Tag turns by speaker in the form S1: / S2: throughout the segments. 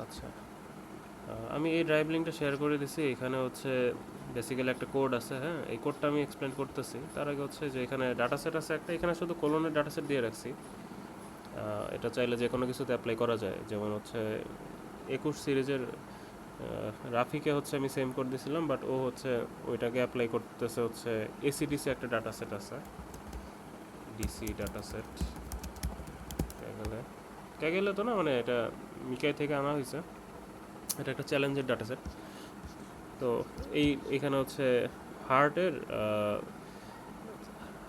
S1: আচ্ছা, আমি এই ড্রাইভ লিঙ্কটা শেয়ার করে দিছি। এখানে হচ্ছে বেসিক্যালি একটা কোড আছে, হ্যাঁ, এই কোডটা আমি এক্সপ্লেন করতেছি। তার আগে হচ্ছে যে এখানে ডাটা সেট আছে একটা, এখানে শুধু কোলনের ডাটা সেট দিয়ে রাখছি। এটা চাইলে যে কোনো কিছুতে অ্যাপ্লাই করা যায়, যেমন হচ্ছে 21 সিরিজের রাফিকে হচ্ছে আমি সেম কোড দিয়েছিলাম, বাট ও হচ্ছে ওইটাকে অ্যাপ্লাই করতেছে হচ্ছে এসিডিসি একটা ডাটা সেট আছে, ডিসি ডাটা সেট। ক্যাগেলে ক্যাগেলে তো না, মানে এটা মিকাই থেকে আনা হয়েছে। এটা একটা চ্যালেঞ্জের ডাটা সেট। তো এইখানে হচ্ছে হার্টের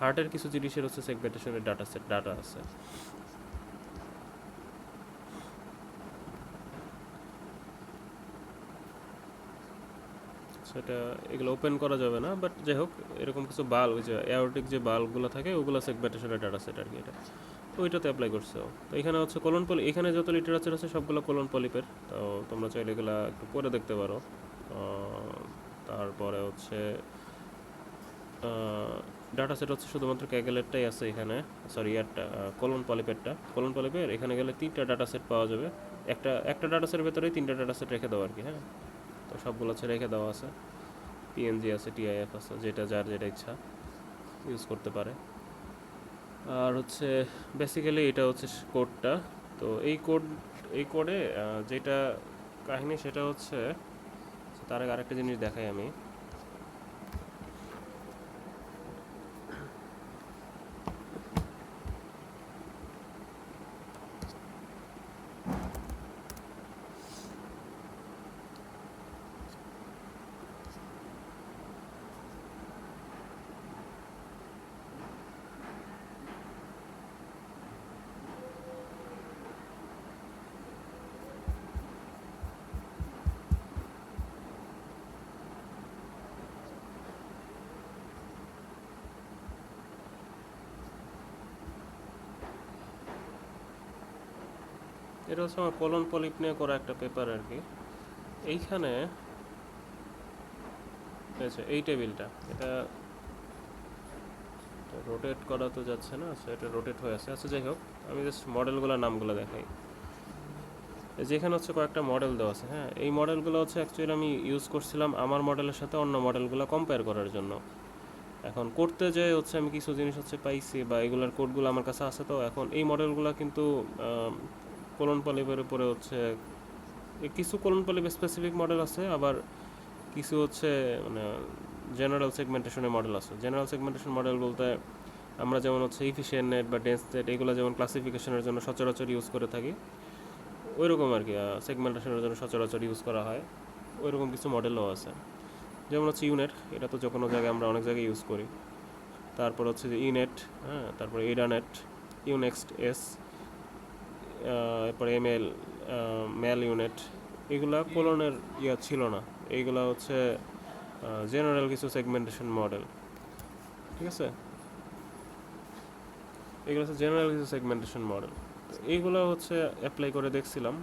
S1: হার্টের কিছু জিনিসের হচ্ছে সেগমেন্টেশনের ডাটা সেট ডাটা আছে। সেটা এগুলো ওপেন করা যাবে না, বাট যাই হোক, এরকম কিছু বাল্ব, ওই যে এয়ারোটিক যে বাল্বগুলো থাকে ওগুলো সেগমেন্টেশনের ডাটা সেট আর কি এটা। তো ওইটাতে অ্যাপ্লাই করছে ও। তো এখানে হচ্ছে কোলন পলি, এখানে যত লিটারেচার আছে সবগুলো কোলন পলিপের। তো তোমরা চাইলে এগুলো একটু পরে দেখতে পারো। তারপরে হচ্ছে ডাটা সেট হচ্ছে শুধুমাত্র ক্যাগেলেরটাই আছে এখানে, সরি ইয়ারটা, কোলন পলিপের এখানে গেলে 3টা ডাটা সেট পাওয়া যাবে। একটা একটা ডাটা সেটের ভেতরেই 3টা ডাটা সেট রেখে দেওয়া আর কি, হ্যাঁ। তো সবগুলো হচ্ছে রেখে দেওয়া আছে। পিএনজি আছে, টিআইএফ আছে, যেটা যার যেটা ইচ্ছা ইউজ করতে পারে। আর হচ্ছে বেসিক্যালি এটা হচ্ছে কোডটা। তো এই কোডে যেটা কাহিনী সেটা হচ্ছে, তার আগে আরেকটা জিনিস দেখাই আমি। এটা হচ্ছে আমার কোলন পলিপ নিয়ে করা একটা পেপার আর কি। এইখানে এই টেবিলটা, এটা রোটেট করা তো যাচ্ছে না, আচ্ছা এটা রোটেট হয়ে আছে। আচ্ছা যাই হোক, আমি জাস্ট মডেলগুলোর নামগুলো দেখাই। যেখানে হচ্ছে কয়েকটা মডেল দেওয়া আছে, হ্যাঁ, এই মডেলগুলো হচ্ছে অ্যাকচুয়ালি আমি ইউজ করছিলাম আমার মডেলের সাথে অন্য মডেলগুলো কম্পেয়ার করার জন্য। এখন করতে যেয়ে হচ্ছে আমি কিছু জিনিস হচ্ছে পাইছি, বা এগুলোর কোডগুলো আমার কাছে আছে। তো এখন এই মডেলগুলো কিন্তু কোলন পলিপের উপরে হচ্ছে কিছু কোলন পলিপ স্পেসিফিক মডেল আছে, আবার কিছু হচ্ছে মানে জেনারেল সেগমেন্টেশনের মডেল আছে। জেনারেল সেগমেন্টেশন মডেল বলতে আমরা যেমন হচ্ছে ইফিশিয়েন্ট নেট বা ডেন্স নেট এগুলো যেমন ক্লাসিফিকেশনের জন্য সচরাচর ইউজ করে থাকি, ওই রকম আর কি সেগমেন্টেশনের জন্য সচরাচর ইউজ করা হয়, ওই রকম কিছু মডেলও আছে। যেমন হচ্ছে ইউনেট, এটা তো যে কোনো জায়গায় আমরা অনেক জায়গায় ইউজ করি। তারপর হচ্ছে যে ইনেট, হ্যাঁ, তারপর এডানেট, ইউনেক্সট এস, এরপর এমএল, মেল ইউনিট। এগুলা কোলনের ছিল না। এইগুলা হচ্ছে জেনারেল কিছু সেগমেন্টেশন মডেল, ঠিক আছে। এগুলো হচ্ছে জেনারেল কিছু সেগমেন্টেশন মডেল। এইগুলো হচ্ছে অ্যাপ্লাই করে দেখছিলাম,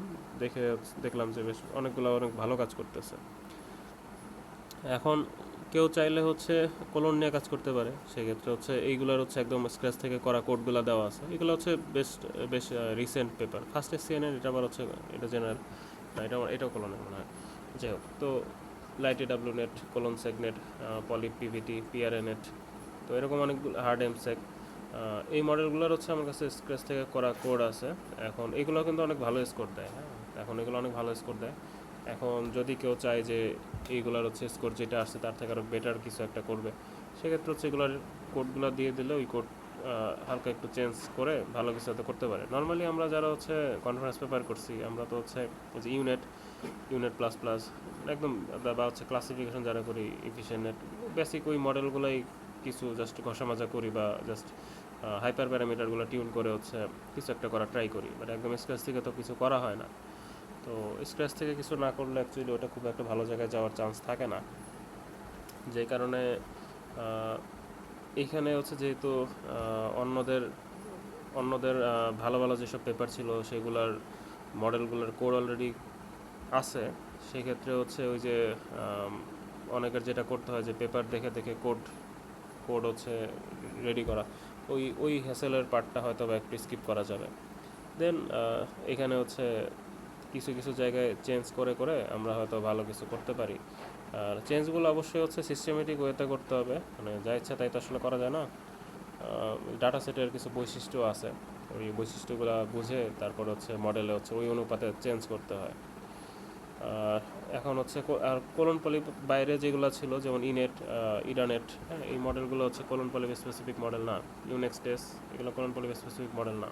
S1: দেখলাম যে বেশ অনেকগুলো অনেক ভালো কাজ করতেছে। এখন কেউ চাইলে হচ্ছে কোলন নিয়ে কাজ করতে পারে, সেক্ষেত্রে হচ্ছে এইগুলোর হচ্ছে একদম স্ক্র্যাচ থেকে করা কোডগুলো দেওয়া আছে। এগুলো হচ্ছে বেশ রিসেন্ট পেপার, ফার্স্ট এসিএনের, এটা আবার হচ্ছে এটা জেনারেল না, এটাও কোলনের মনে হয়। যাই হোক, তো লাইট ডাব্লিউ নেট, কোলন সেগনেট, পলি পিভিটি, পিআরএ নেট, তো এরকম অনেকগুলো হার্ড এমসেক, এই মডেলগুলোর হচ্ছে আমার কাছে স্ক্র্যাচ থেকে করা কোড আছে। এখন এগুলো কিন্তু অনেক ভালো স্কোর দেয়, হ্যাঁ, এখন এগুলো অনেক ভালো স্কোর দেয়। এখন যদি কেউ চায় যে এইগুলোর হচ্ছে স্কোর যেটা আসছে তার থেকে আরও বেটার কিছু একটা করবে, সেক্ষেত্রে হচ্ছে এগুলোর কোডগুলো দিয়ে দিলে ওই কোড হালকা একটু চেঞ্জ করে ভালো কিছু হতে করতে পারে। নর্মালি আমরা যারা হচ্ছে কনফারেন্স পেপার করছি, আমরা তো হচ্ছে যে ইউনিট প্লাস প্লাস একদম, বা হচ্ছে ক্লাসিফিকেশন যারা করি, ইফিশিয়েন্ট নেট, বেসিক ওই মডেলগুলোই কিছু জাস্ট ঘষা মাজা করি, বা জাস্ট হাইপার প্যারামিটারগুলো টিউন করে হচ্ছে কিছু একটা করা ট্রাই করি, বাট একদম স্ক্র্যাচ থেকে তো কিছু করা হয় না। তো স্ক্র্যাচ থেকে কিছু না করলে অ্যাকচুয়ালি ওটা খুব একটা ভালো জায়গায় যাওয়ার চান্স থাকে না। যেই কারণে এইখানে হচ্ছে যেহেতু অন্যদের অন্যদের ভালো ভালো যেসব পেপার ছিল সেগুলোর মডেলগুলোর কোড অলরেডি আছে, সেক্ষেত্রে হচ্ছে ওই যে অনেকের যেটা করতে হয় যে পেপার দেখে দেখে কোড কোড হচ্ছে রেডি করা, ওই হ্যাসেলের পার্টটা হয়তো বা একটু স্কিপ করা যাবে। দেন এখানে হচ্ছে কিছু কিছু জায়গায় চেঞ্জ করে করে আমরা হয়তো ভালো কিছু করতে পারি। আর চেঞ্জগুলো অবশ্যই হচ্ছে সিস্টেমেটিক ওয়েতে করতে হবে, মানে যা ইচ্ছা তাই তো আসলে করা যায় না। ডাটা সেটের কিছু বৈশিষ্ট্য আছে, ওই বৈশিষ্ট্যগুলো বুঝে তারপর হচ্ছে মডেলে হচ্ছে ওই অনুপাতে চেঞ্জ করতে হয়। আর এখন হচ্ছে আর কোলন পলি বাইরে যেগুলো ছিল যেমন ইনেট, ইডানেট, হ্যাঁ, এই মডেলগুলো হচ্ছে কোলন পলি স্পেসিফিক মডেল না। ইউনেক্স টেস, এগুলো কোলন পলি স্পেসিফিক মডেল না।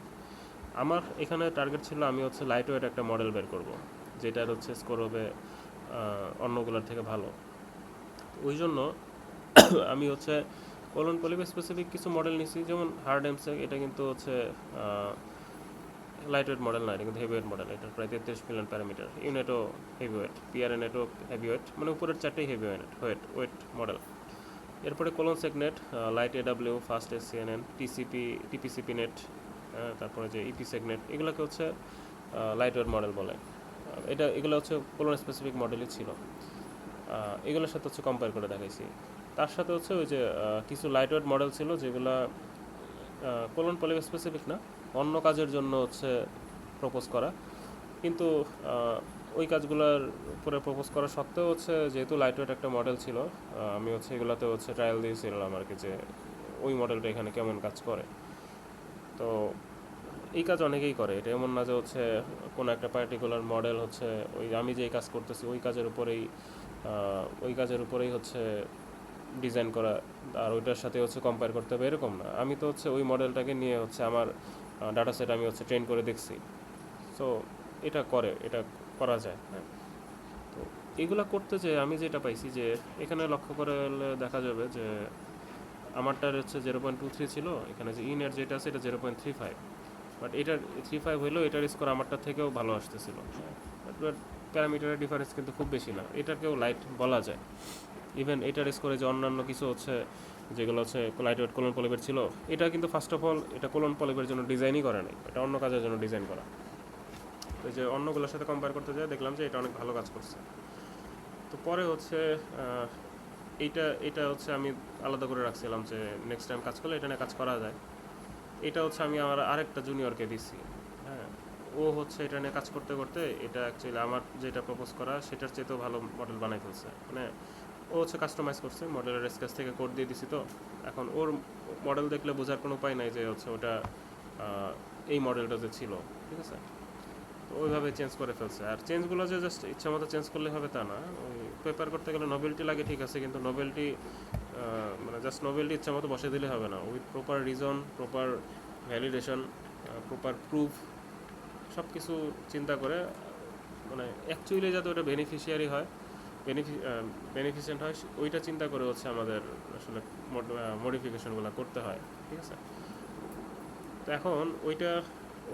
S1: আমার এখানে টার্গেট ছিল আমি হচ্ছে লাইট ওয়েট একটা মডেল বের করব, যেটার হচ্ছে স্কোর হবে অন্যগুলোর থেকে ভালো। ওই জন্য আমি হচ্ছে কোলন পলি স্পেসিফিক কিছু মডেল নিছি, যেমন হার্ড এমসেক, এটা কিন্তু হচ্ছে লাইট ওয়েট মডেল না, এটা কিন্তু হেভিওয়েট মডেল। এটার প্রায় 33 মিলিয়ন প্যারামিটার। ইউনেটও হেভিওয়েট, পিআরএনএটও হেভিওয়েট, মানে উপরের চারটেই হেভিওয়েট ওয়েট মডেল। এরপরে colon SegNet, light AW, fast SCNN, TPCP net, তারপরে যে ইপি সেগনেট, এগুলোকে হচ্ছে লাইট ওয়েট মডেল বলে। এগুলো হচ্ছে কোলন স্পেসিফিক মডেলই ছিল। এগুলোর সাথে হচ্ছে কম্পেয়ার করে দেখাইছি। তার সাথে হচ্ছে ওই যে কিছু লাইট ওয়েট মডেল ছিল যেগুলো কোলন পলি স্পেসিফিক না, অন্য কাজের জন্য হচ্ছে প্রপোজ করা, কিন্তু ওই কাজগুলোর উপরে প্রপোজ করা সত্ত্বেও হচ্ছে যেহেতু লাইট ওয়েট একটা মডেল ছিল, আমি হচ্ছে এগুলোতে হচ্ছে ট্রায়াল দিয়েছিলাম আর কি, যে ওই মডেলটা এখানে কেমন কাজ করে। তো এই কাজ অনেকেই করে, এটা এমন না যে হচ্ছে কোনো একটা পার্টিকুলার মডেল হচ্ছে ওই আমি যেই কাজ করতেছি ওই কাজের উপরেই হচ্ছে ডিজাইন করা, আর ওইটার সাথে হচ্ছে কম্পেয়ার করতে হবে এরকম না। আমি তো হচ্ছে ওই মডেলটাকে নিয়ে হচ্ছে আমার ডাটা সেট আমি হচ্ছে ট্রেন করে দেখছি। সো এটা করা যায়, হ্যাঁ। তো এগুলা করতে যে আমি যেটা পাইছি যে এখানে লক্ষ্য করে দেখা যাবে যে আমারটার হচ্ছে 0.23 ছিল, এখানে যে ইনের যেটা আছে এটা 0.35, বাট এটার 35 হইলেও এটার স্কোর আমারটার থেকেও ভালো আসতেছিল। বাট প্যারামিটারের ডিফারেন্স কিন্তু খুব বেশি না, এটাকেও লাইট বলা যায়। ইভেন এটার স্কোরে যে অন্যান্য কিছু হচ্ছে যেগুলো হচ্ছে লাইট ওয়েট কোলন পলিপের ছিল, এটা কিন্তু ফার্স্ট অফ অল এটা কোলন পলিপের জন্য ডিজাইনই করে নাই, এটা অন্য কাজের জন্য ডিজাইন করা। তো যে অন্যগুলোর সাথে কম্পেয়ার করতে যায় দেখলাম যে এটা অনেক ভালো কাজ করছে। তো পরে হচ্ছে এটা হচ্ছে আমি আলাদা করে রাখছিলাম যে নেক্সট টাইম কাজ করলে এটা নিয়ে কাজ করা যায়। এটা হচ্ছে আমি আমার আরেকটা জুনিয়রকে দিছি, হ্যাঁ। ও হচ্ছে এটা নিয়ে কাজ করতে করতে এটা অ্যাকচুয়ালি আমার যেটা প্রপোজ করা সেটার চেয়েতেও ভালো মডেল বানাই ফেলছে। মানে ও হচ্ছে কাস্টমাইজ করছে, মডেলের স্কেচ থেকে কোড দিয়ে দিছি। তো এখন ওর মডেল দেখলে বোঝার কোনো উপায় নাই যে হচ্ছে ওটা এই মডেলটা যে ছিল, ঠিক আছে। তো ওইভাবে চেঞ্জ করে ফেলছে। আর চেঞ্জগুলো যে জাস্ট ইচ্ছা মতো চেঞ্জ করলে হবে তা না, ওই পেপার করতে গেলে নভেলটি লাগে, ঠিক আছে, কিন্তু নভেলটি মানে জাস্ট নভেলটি ইচ্ছা মতো বসে দিলে হবে না, with proper reason, proper validation, proper proof, সব কিছু চিন্তা করে, মানে অ্যাকচুয়ালি যাতে ওটা বেনিফিশিয়ারি হয়, বেনিফিশিয়েন্ট হয়, ওইটা চিন্তা করে হচ্ছে আমাদের আসলে মডিফিকেশনগুলো করতে হয়, ঠিক আছে। তো এখন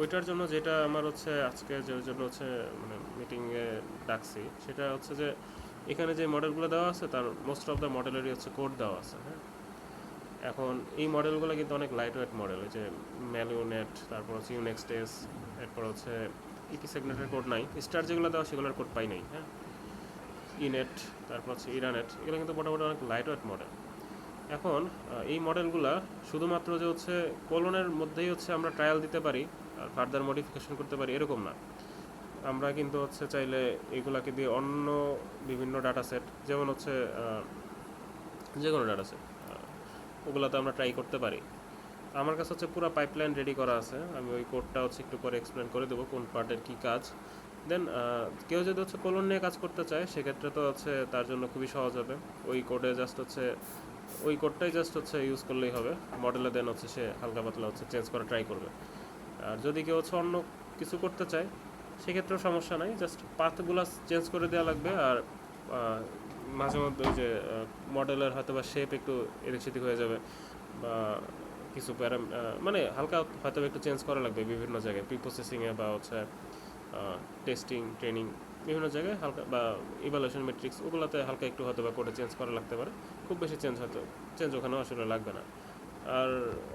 S1: ওইটার জন্য যেটা আমার হচ্ছে আজকে যে জন্য হচ্ছে মানে মিটিংয়ে ডাকছি, সেটা হচ্ছে যে এখানে যে মডেলগুলো দেওয়া আছে তার মোস্ট অফ দ্য মডেলেরই হচ্ছে কোড দেওয়া আছে, হ্যাঁ। এখন এই মডেলগুলো কিন্তু অনেক লাইট ওয়েট মডেল, এই যে ম্যালিওনেট, তারপর হচ্ছে ইউনেক্সটেস, এরপর হচ্ছে ইপি সেগনেটের কোড নাই, স্টার যেগুলো দেওয়া সেগুলোর কোড পাই নাই, হ্যাঁ। ইনেট, তারপর হচ্ছে ইরানেট, এগুলো কিন্তু মোটামুটি অনেক লাইট ওয়েট মডেল। এখন এই মডেলগুলা শুধুমাত্র যে হচ্ছে কোলনের মধ্যেই হচ্ছে আমরা ট্রায়াল দিতে পারি আর ফার্দার মডিফিকেশন করতে পারি এরকম না। আমরা কিন্তু হচ্ছে চাইলে এগুলাকে দিয়ে অন্য বিভিন্ন ডাটা সেট, যেমন হচ্ছে যে কোনো ডাটা সেট, ওগুলোতে আমরা ট্রাই করতে পারি। আমার কাছে হচ্ছে পুরো পাইপলাইন রেডি করা আছে, আমি ওই কোডটা হচ্ছে একটু পরে এক্সপ্লেন করে দেবো কোন পার্টের কী কাজ। দেন কেউ যদি হচ্ছে কোলন নিয়ে কাজ করতে চায় সেক্ষেত্রে তো হচ্ছে তার জন্য খুবই সহজ হবে, ওই কোডে জাস্ট হচ্ছে ওই কোডটাই জাস্ট হচ্ছে ইউজ করলেই হবে মডেলে, দেন হচ্ছে সে হালকা পাতলা হচ্ছে চেঞ্জ করা ট্রাই করবে। আর যদি কেউ হচ্ছে অন্য কিছু করতে চায় সেক্ষেত্রেও সমস্যা নাই, জাস্ট পাথগুলো চেঞ্জ করে দেওয়া লাগবে। আর মাঝে মধ্যে ওই যে মডেলের হয়তো বা শেপ একটু এদিক সেদিক হয়ে যাবে, বা কিছু মানে হালকা হয়তো একটু চেঞ্জ করা লাগবে বিভিন্ন জায়গায়, প্রি প্রসেসিংয়ে বা হচ্ছে টেস্টিং ট্রেনিং বিভিন্ন জায়গায় হালকা, বা ইভালুয়েশন মেট্রিক্স, ওগুলোতে হালকা একটু হয়তো বা কোডে চেঞ্জ করা লাগতে পারে, খুব বেশি চেঞ্জ ওখানেও আসলে লাগবে না। আর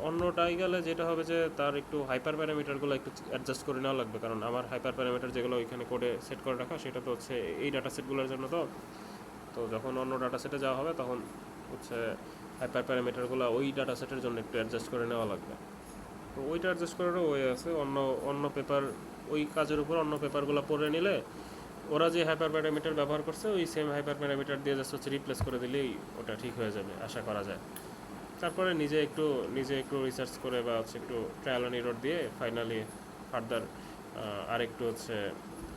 S1: অন্যটাই গেলে যেটা হবে যে তার একটু হাইপার প্যারামিটারগুলো একটু অ্যাডজাস্ট করে নেওয়া লাগবে, কারণ আমার হাইপার প্যারামিটার যেগুলো ওইখানে কোডে সেট করে রাখা সেটা তো হচ্ছে এই ডাটা সেটগুলোর জন্য। তো তো যখন অন্য ডাটা সেটে যাওয়া হবে তখন হচ্ছে হাইপার প্যারামিটারগুলো ওই ডাটা সেটের জন্য একটু অ্যাডজাস্ট করে নেওয়া লাগবে। তো ওইটা অ্যাডজাস্ট করারও ওয়ে আছে, অন্য পেপার ওই কাজের উপর অন্য পেপারগুলো পড়ে নিলে ওরা যে হাইপার প্যারামিটার ব্যবহার করছে ওই সেম হাইপার প্যারামিটার দিয়ে জাস্ট হচ্ছে রিপ্লেস করে দিলেই ওটা ঠিক হয়ে যাবে আশা করা যায়। তারপরে নিজে একটু রিসার্চ করে বা হচ্ছে একটু ট্রায়াল অ্যান্ড এরর দিয়ে ফাইনালি ফার্দার আরেকটু হচ্ছে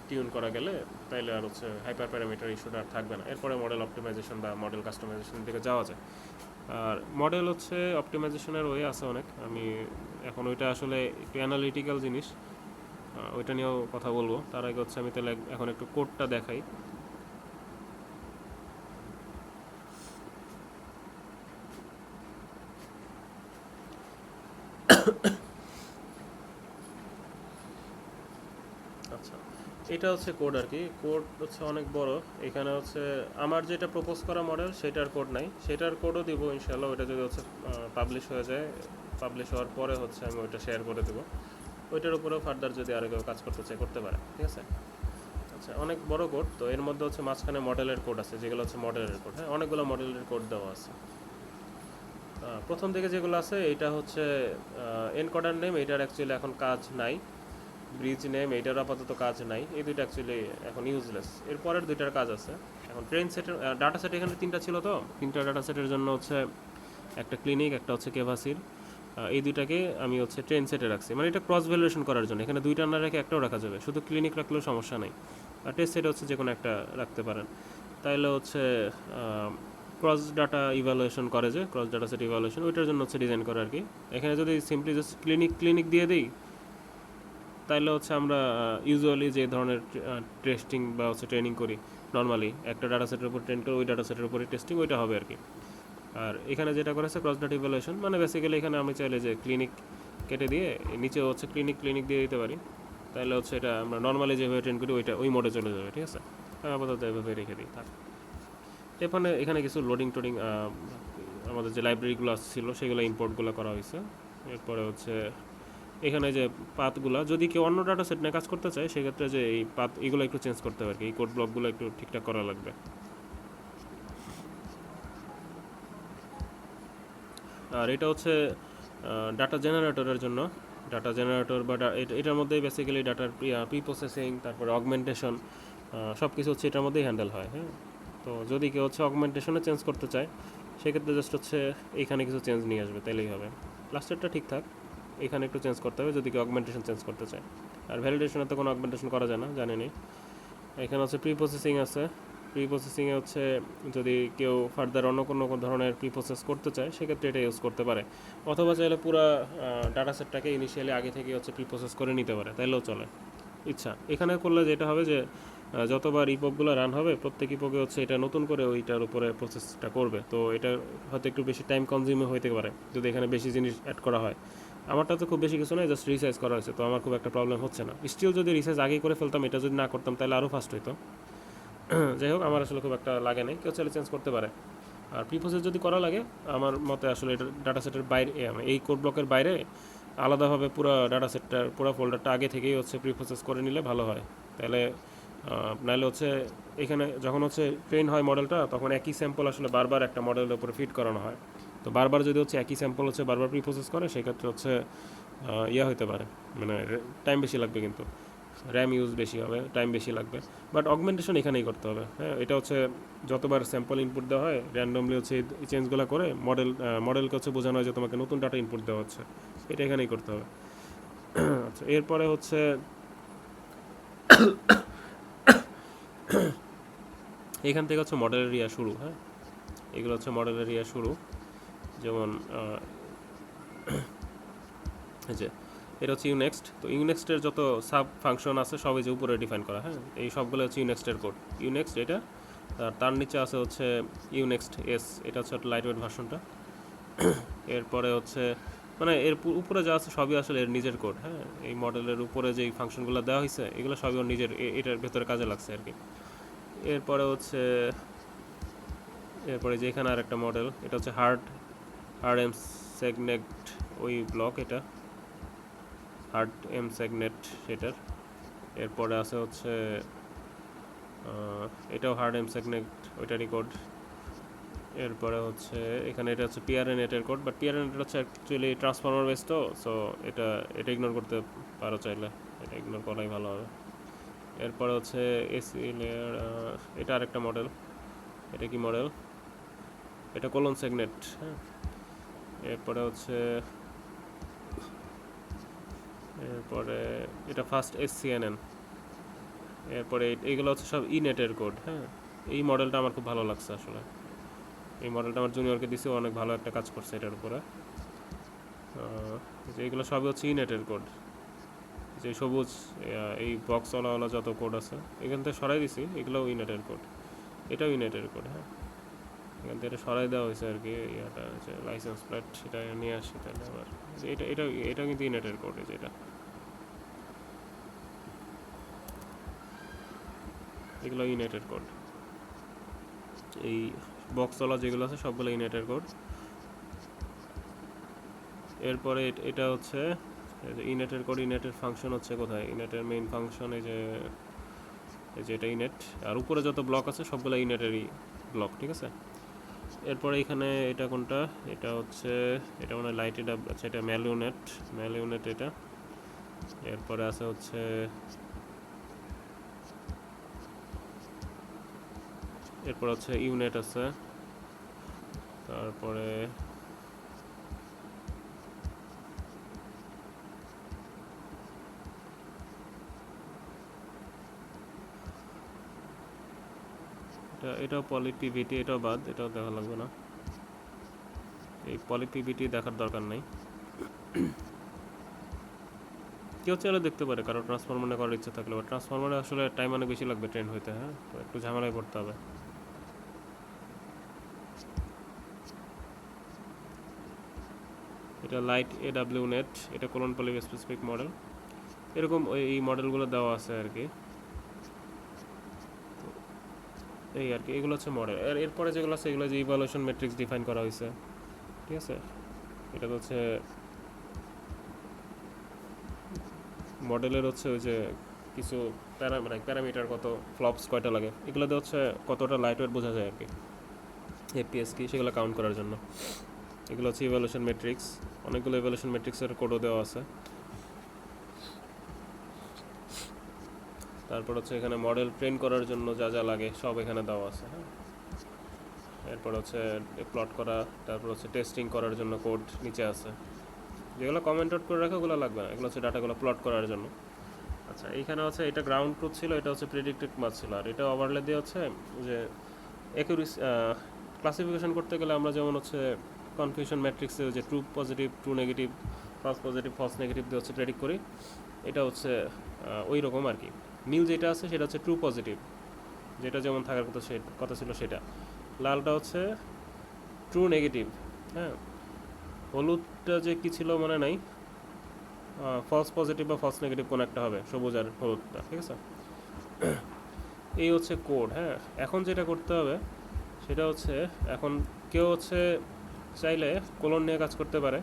S1: টিউন করা গেলে তাইলে আর হচ্ছে হাইপার প্যারামিটার ইস্যুটা আর থাকবে না। এরপরে মডেল অপটিমাইজেশন বা মডেল কাস্টমাইজেশনের দিকে যাওয়া যায়। আর মডেল হচ্ছে অপটিমাইজেশনের ওয়ে আছে অনেক, আমি এখন ওইটা আসলে একটু অ্যানালিটিক্যাল জিনিস, ওইটা নিয়েও কথা বলবো। তার আগে হচ্ছে আমি তাহলে এখন একটু কোডটা দেখাই। আচ্ছা, এটা হচ্ছে কোড আর কি। কোড হচ্ছে অনেক বড়। এখানে হচ্ছে আমার যেটা প্রপোজ করা মডেল সেটার কোড নাই, সেটার কোডও দিব ইনশাল্লাহ। ওইটা যদি হচ্ছে পাবলিশ হয়ে যায়, পাবলিশ হওয়ার পরে হচ্ছে আমি ওইটা শেয়ার করে দেবো। ওইটার উপরেও ফার্দার যদি আরও কেউ কাজ করতে চায় করতে পারে, ঠিক আছে। আচ্ছা, অনেক বড় কোড তো। এর মধ্যে হচ্ছে মাঝখানে মডেলের কোড আছে, যেগুলো হচ্ছে মডেলের কোড। হ্যাঁ, অনেকগুলো মডেলের কোড দেওয়া আছে। প্রথম দিকে যেগুলো আছে এটা হচ্ছে এনকোডার নেম, এটার অ্যাকচুয়ালি এখন কাজ নাই। ব্রিজ নেম, এইটার আপাতত কাজ নাই। এই দুইটা অ্যাকচুয়ালি এখন ইউজলেস। এরপরের দুইটার কাজ আছে। এখন ট্রেন সেটের ডাটা সেট এখানে তিনটা ছিল, তো তিনটা ডাটা সেটের জন্য হচ্ছে একটা ক্লিনিক, একটা হচ্ছে কেভাসির, এই দুইটাকে আমি হচ্ছে ট্রেন সেটে রাখছি। মানে এটা ক্রস ভ্যালুয়েশন করার জন্য। এখানে দুইটা না রেখে একটাও রাখা যাবে, শুধু ক্লিনিক রাখলেও সমস্যা নেই। আর টেস্ট সেটে হচ্ছে যে কোনো একটা রাখতে পারেন। তাইলে হচ্ছে ক্রস ডাটা ইভ্যালুয়েশন করে, যে ক্রস ডাটা সেট ইভ্যালুয়েশন, ওইটার জন্য হচ্ছে ডিজাইন করে আর কি। এখানে যদি সিম্পলি জাস্ট ক্লিনিক দিয়ে দিই, তাইলে হচ্ছে আমরা ইউজুয়ালি যে ধরনের টেস্টিং বা হচ্ছে ট্রেনিং করি নর্মালি, একটা ডাটা সেটের উপর ট্রেন করে ওই ডাটা সেটের উপরে টেস্টিং, ওইটা হবে আর কি। আর এখানে যেটা করেছে ক্রস ডাটা ইভ্যালুয়েশন, মানে বেসিক্যালি এখানে আমি চাইলে যে ক্লিনিক কেটে দিয়ে নিচে হচ্ছে ক্লিনিক দিয়ে দিতে পারি। তাহলে হচ্ছে এটা আমরা নর্মালি যেভাবে ট্রেন করি ওই মোডে চলে যাবে, ঠিক আছে। আমি আপাতত এভাবে রেখে দিই থাক। এখানে কিছু লোডিং টোডিং, আমাদের যে লাইব্রেরিগুলো আসছিল সেগুলো ইম্পোর্টগুলো করা হয়েছে। এরপরে হচ্ছে এখানে যে পাথগুলো, যদি কেউ অন্য ডাটা সেট নিয়ে কাজ করতে চায় সেক্ষেত্রে যে এই পাথ এগুলো একটু চেঞ্জ করতে হবে আর কি। এই কোড ব্লকগুলো একটু ঠিকঠাক করা লাগবে। আর এটা হচ্ছে ডাটা জেনারেটরের জন্য। ডাটা জেনারেটর বা এটার মধ্যেই বেসিক্যালি ডাটার প্রি প্রসেসিং, তারপরে অগমেন্টেশন, সব কিছু হচ্ছে এটার মধ্যেই হ্যান্ডেল হয়। হ্যাঁ, তো যদি কেউ হচ্ছে অগমেন্টেশনে চেঞ্জ করতে চায় সেক্ষেত্রে জাস্ট হচ্ছে এইখানে কিছু চেঞ্জ নিয়ে আসবে, তাইলেই হবে। লাস্টেরটা ঠিকঠাক, এখানে একটু চেঞ্জ করতে হবে যদি কেউ অগমেন্টেশন চেঞ্জ করতে চায়। আর ভ্যালিডেশনে তো কোনো অগমেন্টেশন করা যায় না, জানেনই। এখানে হচ্ছে প্রি প্রসেসিং আছে। প্রি প্রসেসিংয়ে হচ্ছে যদি কেউ ফার্দার অন্য কোনো ধরনের প্রি প্রসেস করতে চায় সেক্ষেত্রে এটা ইউজ করতে পারে, অথবা চাইলে পুরো ডাটা সেটটাকে ইনিশিয়ালি আগে থেকে হচ্ছে প্রি প্রসেস করে নিতে পারে, তাইলেও চলে ইচ্ছা। এখানে করলে যেটা হবে যে যতবার ইপকগুলো রান হবে প্রত্যেক ইপকে হচ্ছে এটা নতুন করে ওইটার উপরে প্রসেসটা করবে। তো এটা হয়তো একটু বেশি টাইম কনজিউমিং হইতে পারে যদি এখানে বেশি জিনিস অ্যাড করা হয়। আমারটা তো খুব বেশি কিছু নয়, জাস্ট রিসাইজ করা হয়েছে, তো আমার খুব একটা প্রবলেম হচ্ছে না। স্টিল যদি রিসাইজ আগেই করে ফেলতাম, এটা যদি না করতাম তাহলে আরও ফাস্ট হইতো। যাই হোক, আমার আসলে খুব একটা লাগে নাই, কেউ চাইলে চেঞ্জ করতে পারে। আর প্রি প্রসেস যদি করা লাগে, আমার মতে আসলে এটা ডাটা সেটের বাইরে, এই কোড ব্লকের বাইরে আলাদাভাবে পুরো ডাটা সেটটার পুরো ফোল্ডারটা আগে থেকেই হচ্ছে প্রি প্রসেস করে নিলে ভালো হয়। তাহলে নাহলে হচ্ছে এখানে যখন হচ্ছে ট্রেন হয় মডেলটা, তখন একই স্যাম্পল আসলে বারবার একটা মডেলের উপরে ফিট করানো হয়। তো বারবার যদি হচ্ছে একই স্যাম্পল হচ্ছে বারবার প্রি প্রসেস করে সেক্ষেত্রে হচ্ছে ইয়া হতে পারে, মানে টাইম বেশি লাগবে, কিন্তু র্যাম ইউজ বেশি হবে, টাইম বেশি লাগবে। বাট অগমেন্টেশন এখানেই করতে হবে। হ্যাঁ, এটা হচ্ছে যতবার স্যাম্পল ইনপুট দেওয়া হয় র্যান্ডমলি হচ্ছে এই চেঞ্জগুলো করে মডেলকে হচ্ছে বোঝানো হয় যে তোমাকে নতুন ডাটা ইনপুট দেওয়া হচ্ছে, এটা এখানেই করতে হবে। আচ্ছা, এরপরে হচ্ছে এখান থেকে হচ্ছে মডেলের ইয়া শুরু। হ্যাঁ, এগুলো হচ্ছে মডেলের ইয়া শুরু। যেমন এই যে এটা হচ্ছে ইউনেক্সট। তো ইউনেক্সটের যত সাব ফাংশন আছে সবই যে উপরে ডিফাইন করা। হ্যাঁ, এই সবগুলো হচ্ছে ইউনেক্সটের কোড। ইউনেক্সট এটা, আর তার নিচে আছে হচ্ছে ইউনেক্সট এস, এটা হচ্ছে লাইট ওয়েট ভার্সনটা। এরপরে হচ্ছে মানে এর উপরে যা আছে সবই আসলে এর নিজের কোড। হ্যাঁ, এই মডেলের উপরে যেই ফাংশনগুলো দেওয়া হয়েছে এগুলো সবই ওর নিজের, এটার ভেতরে কাজে লাগছে আর কি। এরপরে যে এখানে আর একটা মডেল, এটা হচ্ছে হার্ড এম সেগনেট, ওই ব্লক এটা হার্ড এম সেগনেট সেটার। এরপরে আছে হচ্ছে এটাও হার্ড এম সেগনেট, ওইটারই কোড। এরপরে হচ্ছে এখানে এটা হচ্ছে পিআরএনএটের কোড, বাট পিআরএনএট হচ্ছে অ্যাকচুয়ালি ট্রান্সফর্মার বেস, তো সো এটা ইগনোর করতে পারো চাইলে। এটা ইগনোর করাই ভালো হবে। এরপরে হচ্ছে এসি লেয়ার, এটা আরেকটা মডেল। এটা কি মডেল? এটা কোলন সেগনেট। হ্যাঁ, এরপরে হচ্ছে এটা ফার্স্ট এসসিএনএন। এরপরে এইগুলো হচ্ছে সব ইনেটের কোড। হ্যাঁ, এই মডেলটা আমার খুব ভালো লাগছে আসলে। এই মডেলটা আমার জুনিয়রকে দিছে, অনেক ভালো একটা কাজ করছে এটার উপরে। এইগুলো সবই হচ্ছে ইনেটের কোড। যে সবুজ এই বক্সওয়ালা যত কোড আছে এখান থেকে সরাই দিছি, এগুলোও ইনেটের কোড। এটাও ইনেটের কোড। হ্যাঁ, এখান থেকে এটা সরাই দেওয়া হয়েছে আর কি। এটা হচ্ছে লাইসেন্স প্লেট, সেটা নিয়ে আসি তাহলে আবার। এটা এটা এটা কিন্তু ইনেটের কোড, যেটা এগুলো ইউনাইটেড কোড। এই বক্সওয়ালা যেগুলো আছে সবগুলো ইউনাইটেড কোড। এরপরে এটা হচ্ছে ইউনাইটেড কোড। ইউনাইটেড ফাংশন হচ্ছে কোথায়? ইউনাইটের মেইন ফাংশন এই যে এটা ইউনিট, আর উপরে যত ব্লক আছে সবগুলো ইউনাইটেরই ব্লক, ঠিক আছে। এরপরে এখানে এটা কোনটা? এটা হচ্ছে এটা মানে লাইট, এটা আচ্ছা এটা ম্যাল ইউনিট এটা। এরপরে আছে হচ্ছে এরপর হচ্ছে ইউনিট আছে। তারপরে এটাও পলি পিভিটি, এটাও বাদ, এটাও দেখা লাগবে না। এই পলি পিভিটি দেখার দরকার নাই। কেউ চাইলে দেখতে পারে, কারো ট্রান্সফরমারে করার ইচ্ছা থাকলে। বা ট্রান্সফরমারে আসলে টাইম অনেক বেশি লাগবে ট্রেন হইতে। হ্যাঁ, তো একটু ঝামেলায় পড়তে হবে। এটা লাইট এডাব্লিউ নেট, এটা কোলন পলি স্পেসিফিক মডেল। এরকম এই মডেলগুলো দেওয়া আছে আর কি। এই আর কি, এগুলো হচ্ছে মডেল। এরপরে যেগুলো আছে এগুলো যে ইভালুয়েশন ম্যাট্রিক্স ডিফাইন করা হয়েছে, ঠিক আছে। এটা হচ্ছে মডেলের হচ্ছে ওই যে কিছু প্যারামিটার, কত ফ্লপস কয়টা লাগে, এগুলোতে হচ্ছে কতটা লাইট ওয়েট বোঝা যায় আর কি, এপিএস কি, সেগুলো কাউন্ট করার জন্য। এগুলো হচ্ছে ইভালুয়েশন ম্যাট্রিক্স। অনেকগুলো ইভালুয়েশন ম্যাট্রিক্সের কোডও দেওয়া আছে। তারপর হচ্ছে এখানে মডেল ট্রেন করার জন্য যা যা লাগে সব এখানে দেওয়া আছে। হ্যাঁ, এরপর হচ্ছে প্লট করা, তারপর হচ্ছে টেস্টিং করার জন্য কোড নিচে আছে। যেগুলো কমেন্ট আউট করে রাখা ওগুলো লাগবে না, এগুলো হচ্ছে ডাটাগুলো প্লট করার জন্য। আচ্ছা, এইখানে হচ্ছে এটা গ্রাউন্ড ট্রুথ ছিল, এটা হচ্ছে প্রেডিক্টেড মাস ছিল, আর এটা ওভারলে দিয়ে হচ্ছে যে অ্যাকুরেসি ক্লাসিফিকেশন করতে গেলে আমরা যেমন হচ্ছে কনফিউশন ম্যাট্রিক্সে যে true positive, true negative, false positive, false negative দিয়ে হচ্ছে প্রেডিক্ট করি। এটা হচ্ছে ওই রকম আর কি। নীল যেটা আছে সেটা হচ্ছে ট্রু পজিটিভ, যেটা যেমন থাকার কথা ছিল সেটা। লালটা হচ্ছে ট্রু নেগেটিভ। হ্যাঁ, হলুদটা যে কী ছিল মনে নাই, ফলস পজিটিভ বা ফলস নেগেটিভ কোনো একটা হবে, সবুজ আর হলুদটা, ঠিক আছে। এই হচ্ছে কোড। হ্যাঁ, এখন যেটা করতে হবে সেটা হচ্ছে, এখন কেউ হচ্ছে চাইলে কোলন নিয়ে কাজ করতে পারে।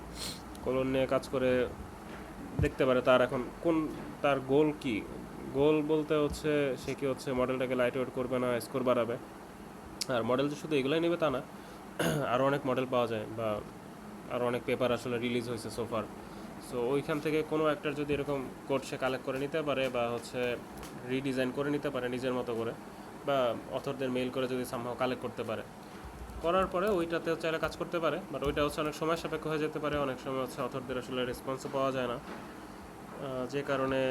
S1: কোলন নিয়ে কাজ করে দেখতে পারে তার এখন তার গোল কি। গোল বলতে হচ্ছে সে কি হচ্ছে মডেলটাকে লাইট ওয়েট করবে না স্কোর বাড়াবে। আর মডেল যে শুধু এগুলোই নেবে তা না, আরও অনেক মডেল পাওয়া যায়, বা আরও অনেক পেপার আসলে রিলিজ হয়েছে সোফার। সো ওইখান থেকে কোনো একটার যদি এরকম কোড সে কালেক্ট করে নিতে পারে, বা হচ্ছে রিডিজাইন করে নিতে পারে নিজের মতো করে, বা অথরদের মেইল করে যদি সামহাও কালেক্ট করতে পারে, করার পরে ওইটাতে চাইলে কাজ করতে পারে। বাট ওইটা হচ্ছে অনেক সময় সাপেক্ষ হয়ে যেতে পারে, অনেক সময় হচ্ছে অথরদের আসলে রেসপন্সও পাওয়া যায় না। যে কারণে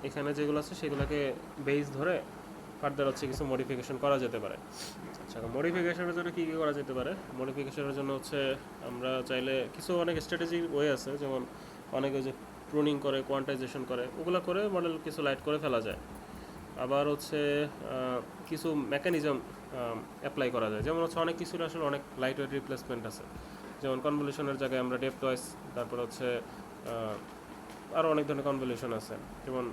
S1: এখানে যেগুলো আছে সেগুলোকে বেস ধরে ফার্দার হচ্ছে কিছু মডিফিকেশন করা যেতে পারে। আচ্ছা, মডিফিকেশনের জন্য কী কী করা যেতে পারে? মডিফিকেশনের জন্য হচ্ছে আমরা চাইলে কিছু অনেক স্ট্র্যাটেজি ওয়ে আছে, যেমন অনেকে যে প্রুনিং করে, কোয়ান্টাইজেশন করে, ওগুলো করে মডেল কিছু লাইট করে ফেলা যায়। আবার হচ্ছে কিছু মেকানিজম অ্যাপ্লাই করা যায়, যেমন হচ্ছে অনেক কিছুর আসলে অনেক লাইট ওয়েট রিপ্লেসমেন্ট আছে। যেমন কনভলিউশনের জায়গায় আমরা ডেপ্থ ওয়াইজ, তারপর হচ্ছে আরও অনেক ধরনের কনভলিউশন আছে। যেমন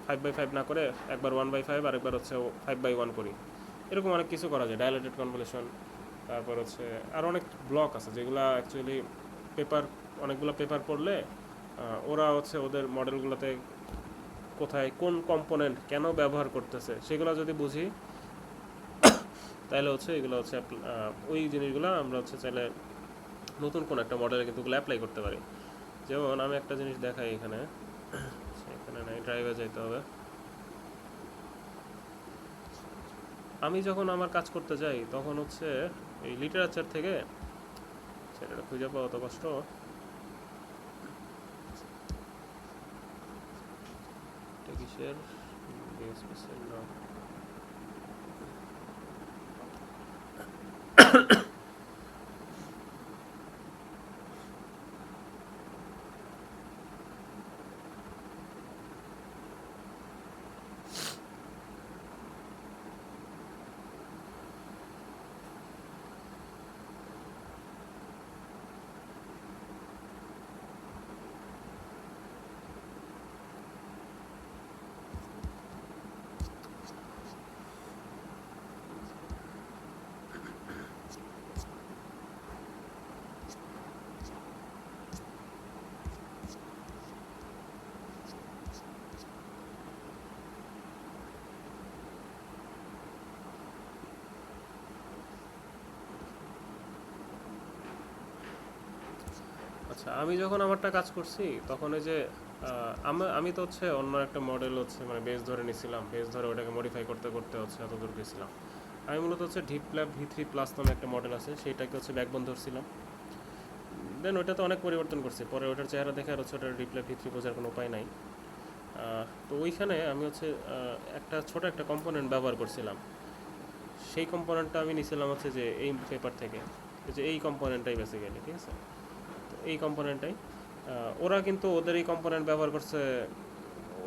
S1: 5x5 না করে একবার 1x5 আর একবার হচ্ছে 5x1 করি, এরকম অনেক কিছু করা যায়। ডাইলেটেড কনভলিউশন, তারপর হচ্ছে আরও অনেক ব্লক আছে যেগুলো অ্যাকচুয়ালি অনেকগুলো পেপার পড়লে ওরা হচ্ছে ওদের মডেলগুলোতে কোথায় কোন কম্পোনেন্ট কেন ব্যবহার করতেছে সেগুলো যদি বুঝি, তাহলে হচ্ছে এগুলো হচ্ছে ওই জিনিসগুলো আমরা হচ্ছে চাইলে নতুন কোনো একটা মডেলে কিন্তু ওগুলো অ্যাপ্লাই করতে পারি। যেমন আমি একটা জিনিস দেখাই এখানে, এখানে নাই, ড্রাইভে যাইতে হবে। আমি যখন আমার কাজ করতে যাই তখন হচ্ছে এই লিটারেচার থেকে সেটা খুঁজে পাওয়া তো কষ্ট। এটা কিসের বিএসপিসির না? আচ্ছা, আমি যখন আমারটা কাজ করছি তখন ওই যে আমি তো হচ্ছে অন্য একটা মডেল হচ্ছে মানে বেস ধরে নিছিলাম, বেস ধরে ওটাকে মডিফাই করতে করতে হচ্ছে এতদূর গেছিলাম। আমি মূলত হচ্ছে ডিপল্যাব V3+ নামে একটা মডেল আছে, সেইটাকে হচ্ছে ব্যাকবোন ধরছিলাম। দেন ওইটা তো অনেক পরিবর্তন করছি, পরে ওটার চেহারা দেখে আর হচ্ছে ওটার ডিপল্যাব V3 বোঝার কোনো উপায় নাই। তো ওইখানে আমি হচ্ছে একটা ছোট একটা কম্পোনেন্ট ব্যবহার করছিলাম। সেই কম্পোনেন্টটা আমি নিছিলাম হচ্ছে যে এই পেপার থেকে, যে এই কম্পোনেন্টটাই বেসিক্যালি, ঠিক আছে? তো এই কম্পোনেন্টটাই ওরা কিন্তু ওদের এই কম্পোনেন্ট ব্যবহার করছে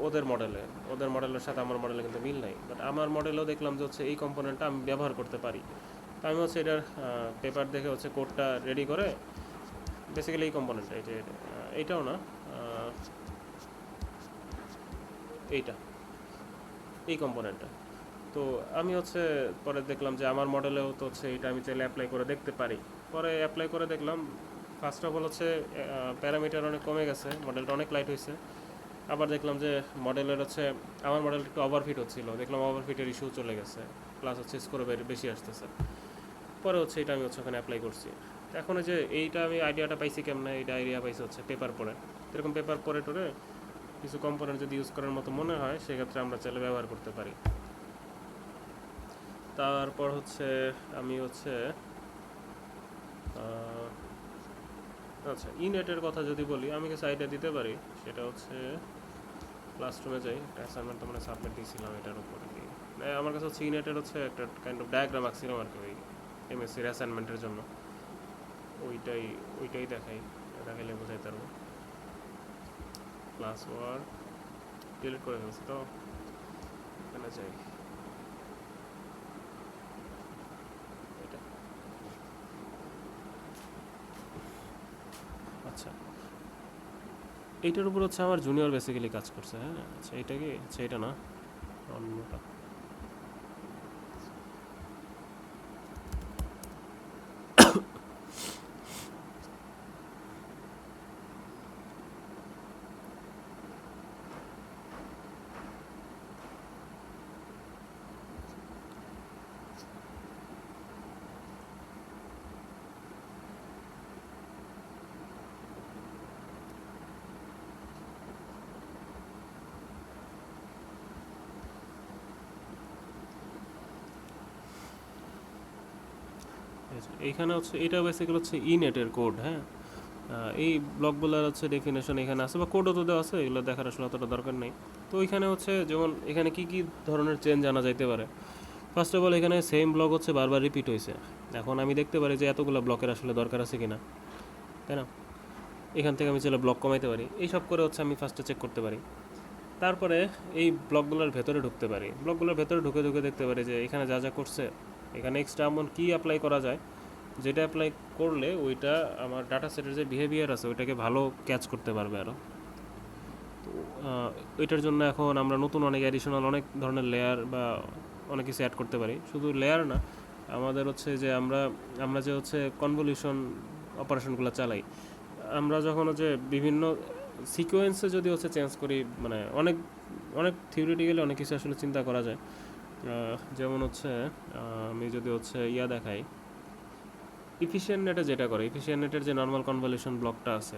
S1: ওদের মডেলে, ওদের মডেলের সাথে আমার মডেলে কিন্তু মিল নাই। বাট আমার মডেলেও দেখলাম যে হচ্ছে এই কম্পোনেন্টটা আমি ব্যবহার করতে পারি। তো আমি হচ্ছে এটার পেপার দেখে হচ্ছে কোডটা রেডি করে বেসিক্যালি এই কম্পোনেন্টটা, এইটাও না, এইটা, এই কম্পোনেন্টটা। তো আমি হচ্ছে পরে দেখলাম যে আমার মডেলেও তো হচ্ছে এটা আমি চাইলে অ্যাপ্লাই করে দেখতে পারি। পরে অ্যাপ্লাই করে দেখলাম ফার্স্ট অফ অল হচ্ছে প্যারামিটার অনেক কমে গেছে, মডেলটা অনেক লাইট হয়েছে। আবার দেখলাম যে মডেলের হচ্ছে আমার মডেলটা একটু ওভারফিট হচ্ছিলো, দেখলাম ওভারফিটের ইস্যু চলে গেছে, প্লাস হচ্ছে স্কোর বেশি আসতেছে। পরে হচ্ছে এটা আমি হচ্ছে ওখানে অ্যাপ্লাই করছি। এখন যে এইটা আমি আইডিয়াটা পাইছি কেমনে, এইটা আইডিয়া পাইছি হচ্ছে পেপার পরে। এরকম পেপার পরে টোরে কিছু কম্পোনেন্ট যদি ইউজ করার মতো মনে হয় সেক্ষেত্রে আমরা চাইলে ব্যবহার করতে পারি। তারপর হচ্ছে আমি হচ্ছে আচ্ছা, ইনেটের কথা যদি বলি, আমি কিছু আইডিয়া দিতে পারি। সেটা হচ্ছে ক্লাসরুমে যাই, একটা অ্যাসাইনমেন্ট তোমরা সাবমিট দিয়েছিলাম এটার উপরে দিয়ে। আমার কাছে হচ্ছে ইনেটের হচ্ছে একটা কাইন্ড অফ ডায়াগ্রাম আঁকছিলাম আর কি ওই এমএসসির অ্যাসাইনমেন্টের জন্য। ওইটাই ওইটাই দেখাইলে বোঝাইতে পারবো। ক্লাস ওয়ার্ক ডিলিট করে ফেলছি, তো এখানে যাই, এটা আচ্ছা, এইটার উপর হচ্ছে আমার জুনিয়র বেসিক্যালি কাজ করছে। হ্যাঁ আচ্ছা, এটা কি, আচ্ছা এটা না, অন্যটা। এইখানে হচ্ছে এটা বেসিক্যালি হচ্ছে ইনেটের কোড। হ্যাঁ, এই ব্লকগুলোর হচ্ছে ডেফিনেশন এখানে আছে, বা কোডও তো দেওয়া আছে, এগুলো দেখার আসলে অতটা দরকার নেই। তো ওইখানে হচ্ছে যেমন এখানে কী কী ধরনের চেঞ্জ আনা যাইতে পারে। ফার্স্ট অফ অল এখানে সেম ব্লক হচ্ছে বারবার রিপিট হয়েছে। এখন আমি দেখতে পারি যে এতগুলো ব্লকের আসলে দরকার আছে কিনা, তাই না? এখান থেকে আমি চাইলে ব্লক কমাইতে পারি, এইসব করে হচ্ছে আমি ফার্স্টে চেক করতে পারি। তারপরে এই ব্লকগুলোর ভেতরে ঢুকতে পারি, ব্লকগুলোর ভেতরে ঢুকে ঢুকে দেখতে পারি যে এখানে যা যা করছে, এখানে এক্সট্রা এমন কী অ্যাপ্লাই করা যায় যেটা অ্যাপ্লাই করলে ওইটা আমার ডাটা সেটের যে বিহেভিয়ার আছে ওইটাকে ভালো ক্যাচ করতে পারবে আরও। তো ওইটার জন্য এখন আমরা নতুন অনেক অ্যাডিশনাল অনেক ধরনের লেয়ার বা অনেক কিছু অ্যাড করতে পারি। শুধু লেয়ার না, আমাদের হচ্ছে যে আমরা যে হচ্ছে কনভলিউশন অপারেশনগুলো চালাই, আমরা যখন হচ্ছে বিভিন্ন সিকোয়েন্সে যদি হচ্ছে চেঞ্জ করি, মানে অনেক অনেক থিওরিটিক্যালি অনেক কিছু আসলে চিন্তা করা যায়। যেমন হচ্ছে আমি যদি হচ্ছে দেখাই, ইফিশিয়েন্ট নেটে যেটা করে, ইফিশিয়েন্ট নেটের যে নর্মাল কনভলিউশন ব্লকটা আছে,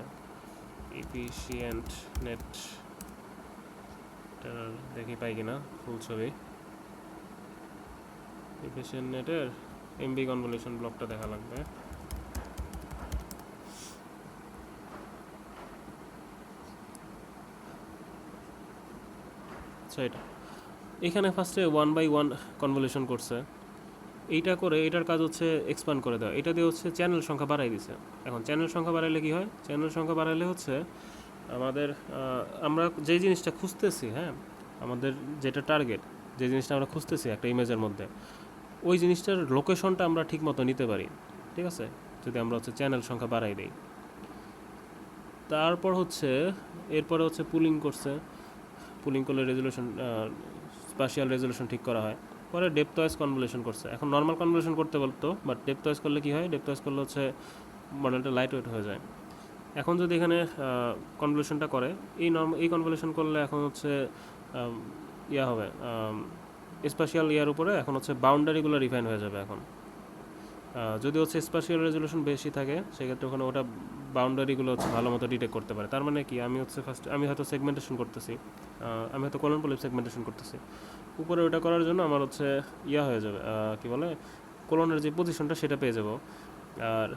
S1: ইফিশিয়েন্ট নেট এটার দেখি পাই কিনা ফুল ছবি। এফিশিয়েন্ট নেটের এমবি কনভলিউশন ব্লকটা দেখা লাগবে। আচ্ছা, এটা এখানে ফার্স্টে 1/1 কনভলিউশন করছে। এইটা করে এটার কাজ হচ্ছে এক্সপ্যান্ড করে দেওয়া। এটা দিয়ে হচ্ছে চ্যানেল সংখ্যা বাড়াই দিছে। এখন চ্যানেল সংখ্যা বাড়াইলে কি হয়? চ্যানেল সংখ্যা বাড়াইলে হচ্ছে আমাদের আমরা যে জিনিসটা খুঁজতেছি, হ্যাঁ, আমাদের যেটা টার্গেট, যে জিনিসটা আমরা খুঁজতেছি একটা ইমেজের মধ্যে, ওই জিনিসটার লোকেশনটা আমরা ঠিক মতো নিতে পারি। ঠিক আছে, যদি আমরা হচ্ছে চ্যানেল সংখ্যা বাড়াই দিই। তারপর হচ্ছে এরপরে হচ্ছে পুলিং করছে। পুলিং করলে রেজলিউশন, স্পাশিয়াল রেজলিউশন ঠিক করা হয়। পরে ডেপথ ওয়াইজ কনভলিউশন করছে। এখন নর্মাল কনভলিউশন করতে বলতো, বাট ডেপথ ওয়াইজ করলে কী হয়? ডেপথ ওয়াইজ করলে হচ্ছে মডেলটা লাইট ওয়েট হয়ে যায়। এখন যদি এখানে কনভলিউশনটা করে, এই কনভলিউশন করলে এখন হচ্ছে ইয়া হবে, স্পাশিয়াল ইয়ার উপরে এখন হচ্ছে বাউন্ডারিগুলো রিফাইন হয়ে যাবে। এখন যদি হচ্ছে স্পাশিয়াল রেজলিউশন বেশি থাকে, সেক্ষেত্রে ওখানে ওটা বাউন্ডারিগুলো হচ্ছে ভালো মতো ডিটেক্ট করতে পারে। তার মানে কি, আমি হচ্ছে ফার্স্ট আমি হয়তো সেগমেন্টেশন করতেছি, আমি হয়তো কলন পলিপ সেগমেন্টেশন করতেছি, উপরে ওটা করার জন্য আমার হচ্ছে ইয়া হয়ে যাবে, কি বলে, কোলনের যে পজিশনটা সেটা পেয়ে যাব। আর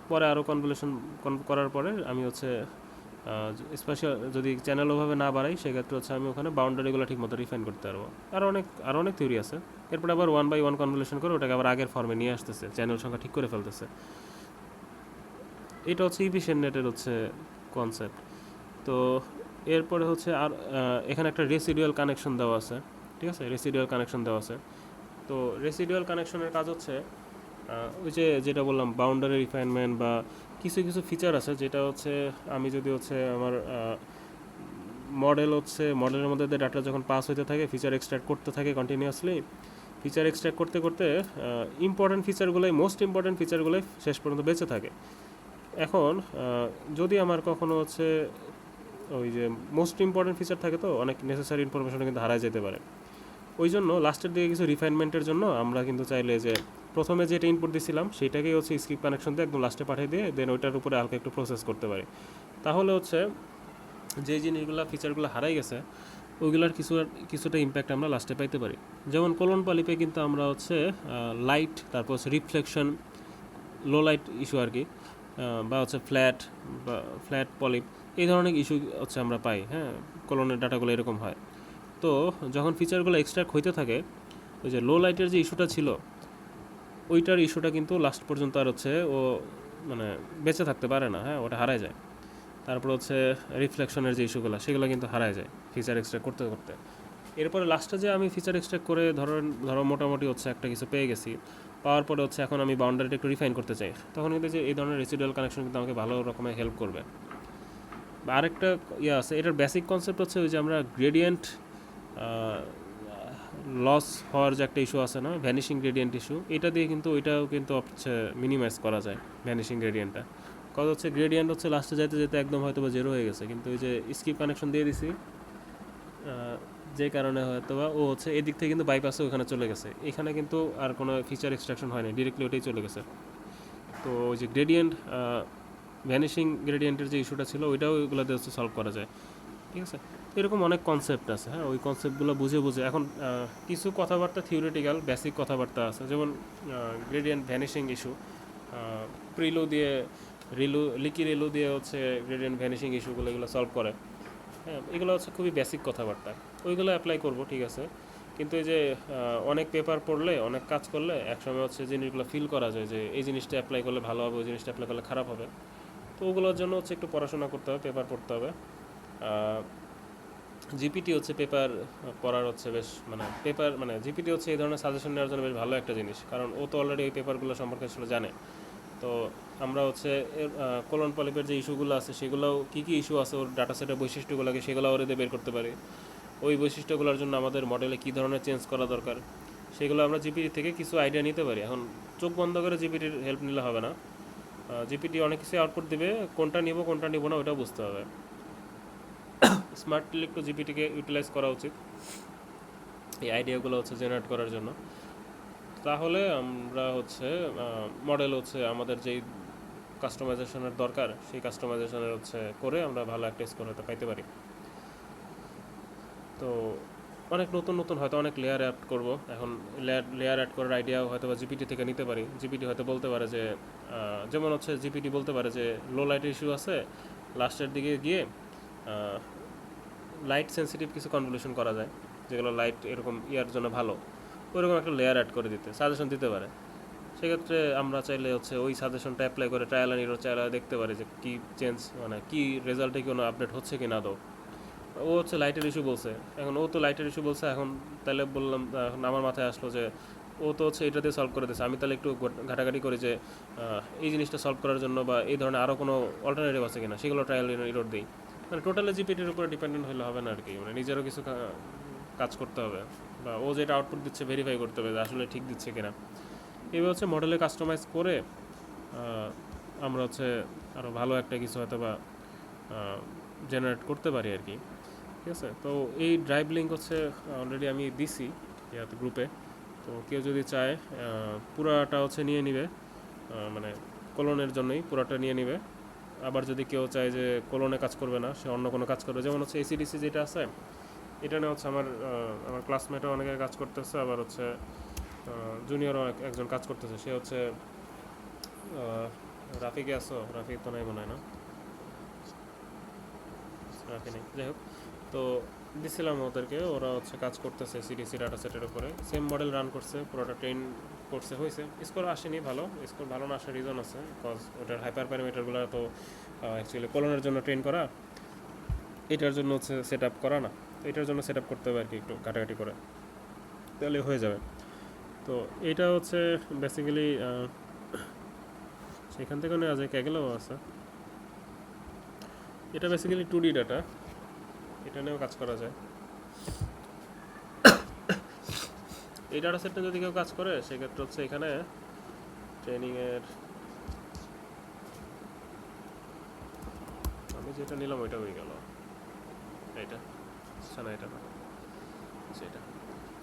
S1: পরে আরও কনভলিউশন করার পরে আমি হচ্ছে স্পেশাল যদি চ্যানেল ওভাবে না বাড়াই, সেক্ষেত্রে হচ্ছে আমি ওখানে বাউন্ডারিগুলো ঠিক মতো রিফাইন করতে পারবো। আরও অনেক থিওরি আছে। এরপরে আবার 1/1 কনভলিউশন করে ওটাকে আবার আগের ফর্মে নিয়ে আসতেছে, চ্যানেল সংখ্যা ঠিক করে ফেলতেছে। এটা হচ্ছে ইফিশিয়েন্ট নেটের হচ্ছে কনসেপ্ট। তো এরপরে হচ্ছে আর এখানে একটা রেসিডুয়াল কানেকশন দেওয়া আছে। ঠিক আছে, রেসিডুয়াল কানেকশন দেওয়া আছে। তো রেসিডুয়াল কানেকশনের কাজ হচ্ছে ওই যে যেটা বললাম, বাউন্ডারি রিফাইনমেন্ট বা কিছু কিছু ফিচার আছে, যেটা হচ্ছে আমি যদি হচ্ছে আমার মডেলের মধ্যে ডাটা যখন পাস হতে থাকে, ফিচার এক্সট্র্যাক্ট করতে থাকে কন্টিনিউয়াসলি, ফিচার এক্সট্র্যাক্ট করতে করতে ইম্পর্টেন্ট ফিচারগুলোই, মোস্ট ইম্পর্টেন্ট ফিচারগুলোই শেষ পর্যন্ত বেঁচে থাকে। এখন যদি আমার কখনো হচ্ছে ওই যে মোস্ট ইম্পর্টেন্ট ফিচার থাকে, তো অনেক নেসেসারি ইনফরমেশন কিন্তু হারায় যেতে পারে। ওই জন্য লাস্টের দিকে কিছু রিফাইনমেন্টের জন্য আমরা কিন্তু চাইলে যে প্রথমে যেটা ইনপুট দিয়েছিলাম সেটাকেই হচ্ছে স্কিপ কানেকশন দিয়ে একদম লাস্টে পাঠিয়ে দিয়ে দেন ওইটার উপরে হালকা একটু প্রসেস করতে পারি। তাহলে হচ্ছে যে জিনিসগুলো ফিচারগুলো হারাই গেছে, ওইগুলোর কিছুটা ইম্প্যাক্ট আমরা লাস্টে পাইতে পারি। যেমন কোলন পলিপে কিন্তু আমরা হচ্ছে লাইট, তারপর হচ্ছে রিফ্লেকশন, লো লাইট ইস্যু আর কি, বা হচ্ছে ফ্ল্যাট পলিপ, এই ধরনের ইস্যু হচ্ছে আমরা পাই। হ্যাঁ, কোলনের ডাটাগুলো এরকম হয়। তো যখন ফিচারগুলো এক্সট্রাক্ট হইতে থাকে, ওই যে লো লাইটের যে ইস্যুটা ছিল, ওইটার ইস্যুটা কিন্তু লাস্ট পর্যন্ত আর হচ্ছে ও মানে বেঁচে থাকতে পারে না। হ্যাঁ, ওটা হারায় যায়। তারপর হচ্ছে রিফ্লেকশনের যে ইস্যুগুলো, সেগুলো কিন্তু হারায় যায় ফিচার এক্সট্রাক্ট করতে করতে। এরপরে লাস্টে যে আমি ফিচার এক্সট্রাক্ট করে ধরো মোটামুটি হচ্ছে একটা কিছু পেয়ে গেছি, পাওয়ার পরে হচ্ছে এখন আমি বাউন্ডারিটা একটু রিফাইন করতে চাই, তখন কিন্তু যে এই ধরনের রেসিডুয়াল কানেকশন কিন্তু আমাকে ভালো রকমের হেল্প করবে। আরেকটা ইয়ে আছে, এটার বেসিক কনসেপ্ট হচ্ছে ওই যে আমরা গ্রেডিয়েন্ট লস হওয়ার যে একটা ইস্যু আছে না, ভ্যানিশিং গ্রেডিয়েন্ট ইস্যু, এটা দিয়ে কিন্তু ওইটাও কিন্তু হচ্ছে মিনিমাইজ করা যায় ভ্যানিশিং গ্রেডিয়েন্টটা। কজ হচ্ছে গ্রেডিয়েন্ট হচ্ছে লাস্টে যেতে যেতে একদম হয়তো বা জিরো হয়ে গেছে, কিন্তু ওই যে স্কিপ কানেকশন দিয়ে দিছি, যে কারণে হয়তো বা ও হচ্ছে এদিক থেকে কিন্তু বাইপাসে ওখানে চলে গেছে, এখানে কিন্তু আর কোনো ফিচার এক্সট্রাকশন হয়নি, ডিরেক্টলি ওটাই চলে গেছে। তো ওই যে গ্রেডিয়েন্ট ভ্যানিশিং গ্রেডিয়েন্টের যে ইস্যুটা ছিল, ওইটাও ওইগুলোতে হচ্ছে সলভ করা যায়। ঠিক আছে, এরকম অনেক কনসেপ্ট আছে। হ্যাঁ, ওই কনসেপ্টগুলো বুঝে বুঝে এখন কিছু কথাবার্তা থিওরিটিক্যাল বেসিক কথাবার্তা আছে, যেমন গ্রেডিয়েন্ট ভ্যানিশিং ইস্যু, প্রিলু দিয়ে লিকি রিলু দিয়ে হচ্ছে গ্রেডিয়েন্ট ভ্যানিশিং ইস্যুগুলো এগুলো সলভ করে। হ্যাঁ, এগুলো হচ্ছে খুবই বেসিক কথাবার্তা, ওইগুলো অ্যাপ্লাই করব, ঠিক আছে। কিন্তু এই যে অনেক পেপার পড়লে, অনেক কাজ করলে একসময় হচ্ছে জিনিসগুলো ফিল করা যায় যে এই জিনিসটা অ্যাপ্লাই করলে ভালো হবে, ওই জিনিসটা অ্যাপ্লাই করলে খারাপ হবে। তো ওগুলোর জন্য হচ্ছে একটু পড়াশোনা করতে হবে, পেপার পড়তে হবে। জিপিটি হচ্ছে পেপার পড়ার হচ্ছে বেশ জিপিটি হচ্ছে এই ধরনের সাজেশন নেওয়ার জন্য বেশ ভালো একটা জিনিস, কারণ ও তো অলরেডি এই পেপারগুলো সম্পর্কে আসলে জানে। তো আমরা হচ্ছে কোলন পলিপের যে ইস্যুগুলো আছে, সেগুলোও কী কী ইস্যু আছে ওর ডাটা সেটের বৈশিষ্ট্যগুলোকে, সেগুলো ওর দিয়ে বের করতে পারি। ওই বৈশিষ্ট্যগুলোর জন্য আমাদের মডেলে কী ধরনের চেঞ্জ করা দরকার, সেগুলো আমরা জিপিটি থেকে কিছু আইডিয়া নিতে পারি। এখন চোখ বন্ধ করে জিপিটির হেল্প নিলে হবে না, জিপিটি অনেক কিছু আউটপুট দেবে, কোনটা নিব কোনটা নিব না ওটাও বুঝতে হবে। স্মার্টলি একটু জিপিটিকে ইউটিলাইজ করা উচিত এই আইডিয়াগুলো হচ্ছে জেনারেট করার জন্য। তাহলে আমরা হচ্ছে মডেল হচ্ছে আমাদের যেই কাস্টমাইজেশনের দরকার, সেই কাস্টমাইজেশনের হচ্ছে করে আমরা ভালো একটা স্কোর হতে পাইতে পারি। তো অনেক নতুন নতুন হয়তো অনেক লেয়ার অ্যাড করব এখন। লেয়ার অ্যাড করার আইডিয়া হয়তো বা জিপিটি থেকে নিতে পারি। জিপিটি হয়তো বলতে পারে যে যেমন হচ্ছে জিপিটি বলতে পারে যে লো লাইটের ইস্যু আছে, লাস্টের দিকে গিয়ে লাইট সেন্সিটিভ কিছু কনভলিউশন করা যায় যেগুলো লাইট এরকম ইয়ার জন্য ভালো, ওইরকম একটা লেয়ার অ্যাড করে দিতে সাজেশন দিতে পারে। সেক্ষেত্রে আমরা চাইলে হচ্ছে ওই সাজেশনটা অ্যাপ্লাই করে ট্রায়াল অ্যান্ড এরর চাইলে দেখতে পারি যে কী চেঞ্জ, মানে কী রেজাল্টে কোনো আপডেট হচ্ছে কি না। তো ও হচ্ছে লাইটের ইস্যু বলছে, এখন ও তো লাইটের ইস্যু বলছে, এখন তাহলে বললাম, এখন আমার মাথায় আসলো যে ও তো হচ্ছে এটা দিয়ে সলভ করে দিয়েছে, আমি তাহলে একটু ঘাটাঘাটি করি যে এই জিনিসটা সলভ করার জন্য বা এই ধরনের আরও কোনো অল্টারনেটিভ আছে কিনা, সেগুলো ট্রায়াল এরর দিই। মানে টোটালি জিপিটির উপরে ডিপেন্ডেন্ট হলে হবে না আর কি, মানে নিজেরও কিছু কাজ করতে হবে, বা ও যেটা আউটপুট দিচ্ছে ভেরিফাই করতে হবে যে আসলে ঠিক দিচ্ছে কিনা। এইভাবে হচ্ছে মডেলে কাস্টমাইজ করে আমরা হচ্ছে আরও ভালো একটা কিছু হয়তো বা জেনারেট করতে পারি আর কি। ঠিক আছে, তো এই ড্রাইভ লিঙ্ক হচ্ছে অলরেডি আমি দিছি ইয়াতে গ্রুপে। তো কেউ যদি চায় পুরাটা হচ্ছে নিয়ে নিবে, মানে কোলনের জন্যই পুরাটা নিয়ে নিবে। আবার যদি কেউ চায় যে কোলনে কাজ করবে না, সে অন্য কোনো কাজ করবে, যেমন হচ্ছে এসিডিসি যেটা আছে, এটা নিয়ে হচ্ছে আমার ক্লাসমেটও অনেকে কাজ করতেছে, আবার হচ্ছে জুনিয়রও একজন কাজ করতেছে, সে হচ্ছে রাফিকে আসো, রাফি তো নাই মনে হয় না, রাফি নেই, যাই হোক। তো দিছিলাম ওদেরকে, ওরা হচ্ছে কাজ করতেছে সিডিসি ডাটা সেটের উপরে, সেম মডেল রান করছে, পুরোটা ট্রেন করছে, হয়েছে। স্কোর আসেনি ভালো, স্কোর ভালো না আসার রিজন আছে, বিকজ ওটার হাইপার প্যারামিটারগুলো তো অ্যাকচুয়ালি কলনের জন্য ট্রেন করা, এটার জন্য হচ্ছে সেট আপ করা না। তো এটার জন্য সেট আপ করতে হবে আর কি, একটু ঘাটাঘাটি করে, তাহলে হয়ে যাবে। তো এটা হচ্ছে বেসিক্যালি সেখান থেকে নেওয়া যায়, ক্যাগেলেও আছে। এটা বেসিক্যালি 2D ডাটা, এটা নিয়েও কাজ করা যায়। এই ডাটা সেটটা যদি কেউ কাজ করে সেক্ষেত্রে হচ্ছে এখানে ট্রেনিংয়ের, আমি যেটা নিলাম ওইটা হয়ে গেল, এটা আচ্ছা না, এটা না, সেটা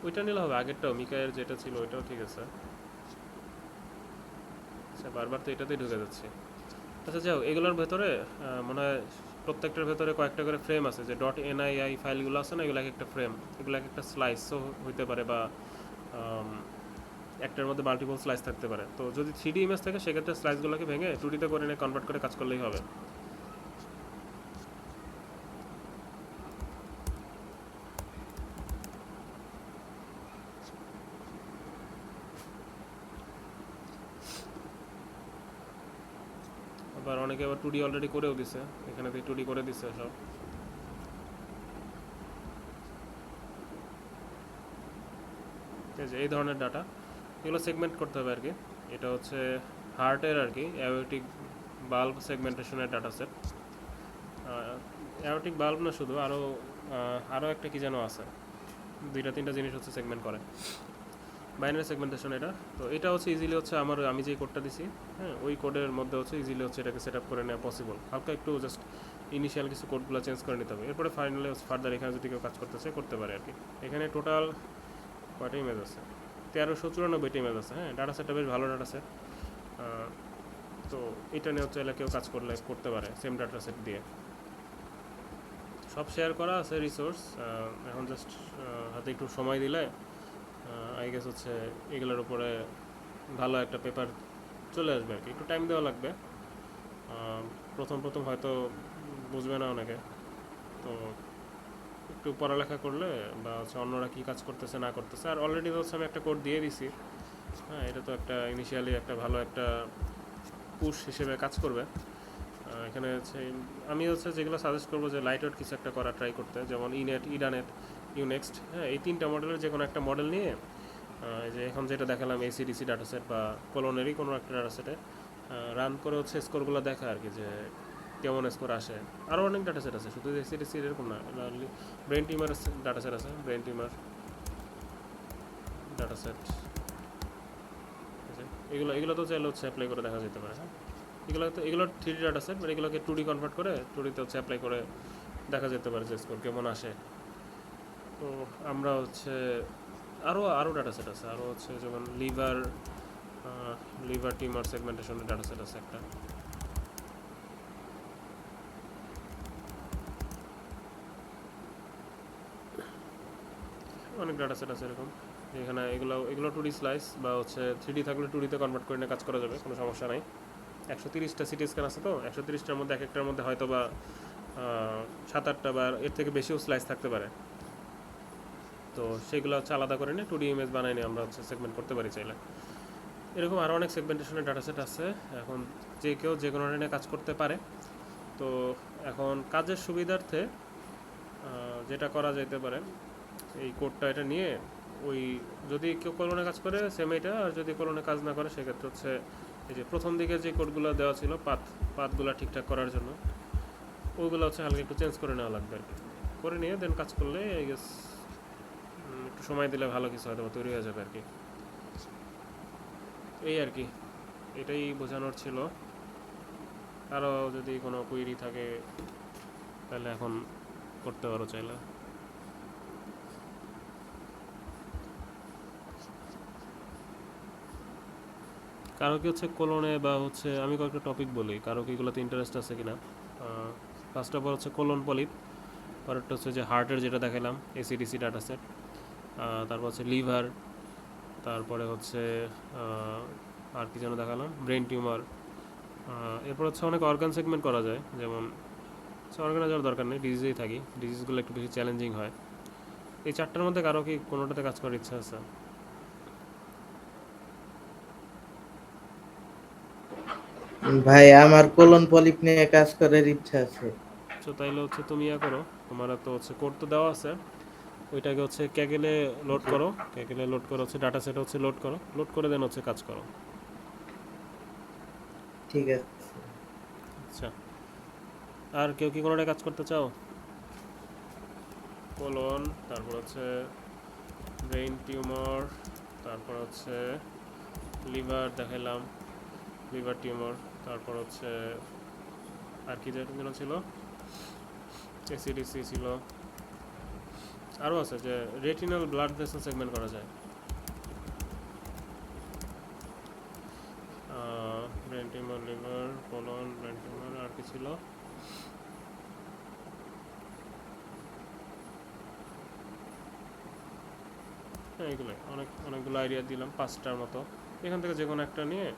S1: ওইটা নিলে হবে, আগেরটাও মিকায়ের যেটা ছিল ওইটাও ঠিক আছে। আচ্ছা বারবার তো এটাতেই ঢুকে যাচ্ছে। আচ্ছা যাও, এগুলোর ভেতরে মনে হয় প্রত্যেকটার ভেতরে কয়েকটা করে ফ্রেম আছে, যে ডট এনআইআই ফাইলগুলো আছে না, এগুলো এক একটা ফ্রেম, এগুলো এক একটা স্লাইসও হইতে পারে, বা একটার মধ্যে মাল্টিপল স্লাইস থাকতে পারে। তো যদি 3D ইমেজ থাকে সেক্ষেত্রে স্লাইসগুলোকে ভেঙে 2Dতে করে নিয়ে কনভার্ট করে কাজ করলেই হবে। আবার অনেকে আবার 2D অলরেডি করেও দিছে, এখানে 2D করে দিছে সব। ঠিক আছে, এই ধরনের ডাটা এগুলো সেগমেন্ট করতে হবে আর কি। এটা হচ্ছে হার্টের আর কি অ্যাওরেটিক বাল্ব সেগমেন্টেশনের ডাটা সেট। অ্যাওরেটিক বাল্ব না শুধু, আরও একটা কি যেন আছে, 2-3টা জিনিস হচ্ছে সেগমেন্ট করে, বাইনারি সেগমেন্টেশন এটা। তো এটা হচ্ছে ইজিলি হচ্ছে আমি যে কোডটা দিছি, হ্যাঁ ওই কোডের মধ্যে হচ্ছে ইজিলি হচ্ছে এটাকে সেট আপ করে নেওয়া পসিবল। হালকা একটু জাস্ট ইনিশিয়াল কিছু কোডগুলো চেঞ্জ করে নিতে হবে, এরপরে ফাইনালি ফার্দার এখানে যদি কেউ কাজ করতেছে করতে পারে আর কি। এখানে টোটাল কয়টা ইমেজ আছে, 1394টা ইমেজ আছে। হ্যাঁ ডাটা সেটটা বেশ ভালো ডাটা সেট। তো এটা নিয়ে হচ্ছে কেউ কাজ করতে পারে সেম ডাটা সেট দিয়ে। সব শেয়ার করা আছে রিসোর্স, এখন জাস্ট হাতে একটু সময় দিলে আই গেস হচ্ছে এগুলোর উপরে ভালো একটা পেপার চলে আসবে আর কি। একটু টাইম দেওয়া লাগবে, প্রথম প্রথম হয়তো বুঝবে না অনেকে, তো একটু পড়ালেখা করলে বা হচ্ছে অন্যরা কী কাজ করতেছে না করতেছে, আর অলরেডি হচ্ছে আমি একটা কোড দিয়ে দিছি। হ্যাঁ এটা তো একটা ইনিশিয়ালি একটা ভালো একটা পুশ হিসেবে কাজ করবে। এখানে হচ্ছে আমি হচ্ছে যেগুলো সাজেস্ট করবো যে লাইট ওয়েট কিছু একটা করা ট্রাই করতে, যেমন ইনেট, ইডানেট, ইউনেক্সট। হ্যাঁ এই 3টা মডেলের যে কোনো একটা মডেল নিয়ে, এই যে এখন যেটা দেখালাম এসিডিসি ডাটা সেট বা কোলনেরই কোনো একটা ডাটা সেটে রান করে হচ্ছে স্কোরগুলো দেখা আর কি, যে কেমন স্কোর আসে। আরও অনেক ডাটা সেট আছে, শুধু এসিডিসি এরকম না, ব্রেন টিউমার ডাটা সেট আছে, ব্রেন টিউমার ডাটা সেট। এগুলো এগুলো তো চাইলে হচ্ছে অ্যাপ্লাই করে দেখা যেতে পারে। হ্যাঁ এগুলো 3D ডাটা সেট, মানে এগুলোকে 2D কনভার্ট করে 2Dতে হচ্ছে অ্যাপ্লাই করে দেখা যেতে পারে যে স্কোর কেমন আসে। তো আমরা হচ্ছে আরও ডাটা সেট আছে, আরও হচ্ছে যেমন লিভার টিউমার সেগমেন্টেশনের ডাটা সেট আছে একটা। অনেক ডাটা সেট আছে এরকম। এখানে এগুলো 2D স্লাইস বা হচ্ছে 3D থাকলে 2Dতে কনভার্ট করে নিয়ে কাজ করা যাবে, কোনো সমস্যা নাই। 130টা সিটি স্ক্যান আছে, তো 130টার মধ্যে এক একটার মধ্যে হয়তো বা 7-8টা বা এর থেকে বেশিও স্লাইস থাকতে পারে। তো সেগুলো হচ্ছে আলাদা করে নিয়ে 2D ইমেজ বানাই নিয়ে আমরা হচ্ছে সেগমেন্ট করতে পারি চাইলে। এরকম আরও অনেক সেগমেন্টেশনের ডাটা সেট আছে। এখন যে কেউ যে কোনো নিয়ে কাজ করতে পারে। তো এখন কাজের সুবিধার্থে যেটা করা যেতে পারে, এই কোডটা এটা নিয়ে ওই যদি কেউ কলোনে কাজ করে সেম এটা, আর যদি কলোনে কাজ না করে সেক্ষেত্রে হচ্ছে এই যে প্রথম দিকে যে কোডগুলো দেওয়া ছিল পাথগুলো ঠিকঠাক করার জন্য, ওইগুলো হচ্ছে হালকা একটু চেঞ্জ করে নেওয়া লাগবে আর কি। করে নিয়ে দেন কাজ করলে আই গেস একটু সময় দিলে ভালো কিছু হয়তো তৈরি হয়ে যাবে আর কি। এই আর কি, এটাই বোঝানোর ছিল। আরও যদি কোনো কুইরি থাকে তাহলে এখন করতে পারো চাইলে। কারো কি হচ্ছে কোলনে বা হচ্ছে আমি কয়েকটা টপিক বলি, কারো কি এগুলোতে ইন্টারেস্ট আছে কিনা। ফার্স্ট অফ অল হচ্ছে কোলন পলিপ, পরেরটা হচ্ছে যে হার্টের যেটা দেখালাম এসিডিসি ডাটা সেট, তারপর হচ্ছে লিভার, তারপরে হচ্ছে আর কি যেন দেখালাম ব্রেন টিউমার। এরপর হচ্ছে অনেক অর্গান সেগমেন্ট করা যায়, যেমন অর্গানে যাওয়ার দরকার নেই, ডিজিজেই থাকি, ডিজিজগুলো একটু বেশি চ্যালেঞ্জিং হয়। এই চারটার মধ্যে কারো কি কোনোটাতে কাজ করার ইচ্ছা আছে?
S2: ভাই আমার কোলন পলিপ নিয়ে কাজ করার ইচ্ছা আছে।
S1: তো তাইলে হচ্ছে তুমি ইয়া করো, তোমার তো হচ্ছে কোড তো দেওয়া আছে, ওইটাকে হচ্ছে ক্যাগেলে লোড
S2: জি,
S1: করো। ক্যাগেলে লোড করো হচ্ছে ডাটা সেট হচ্ছে লোড করো, লোড করে দেন হচ্ছে কাজ করো।
S2: ঠিক আছে।
S1: আচ্ছা, আর কেউ কি কোনোটা কাজ করতে চাও? কোলন, তারপর হচ্ছে ব্রেইন টিউমার, তারপর হচ্ছে লিভার দেখাইলাম, লিভার টিউমার, তারপর হচ্ছে আর কি যেন ছিল, এসিডিসি ছিল, আরও আছে যে রেটিনাল ব্লাড ভেসেল সেগমেন্ট করা যায়। Brain tumour, liver, colon, brain tumour, আর কি ছিল? হ্যাঁ, এগুলোই অনেকগুলো আইডিয়া দিলাম, 5টার মতো। এখান থেকে যে কোনো একটা নিয়ে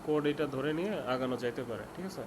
S1: কোড এটা ধরে নিয়ে আগানো যাইতে পারে, ঠিক আছে।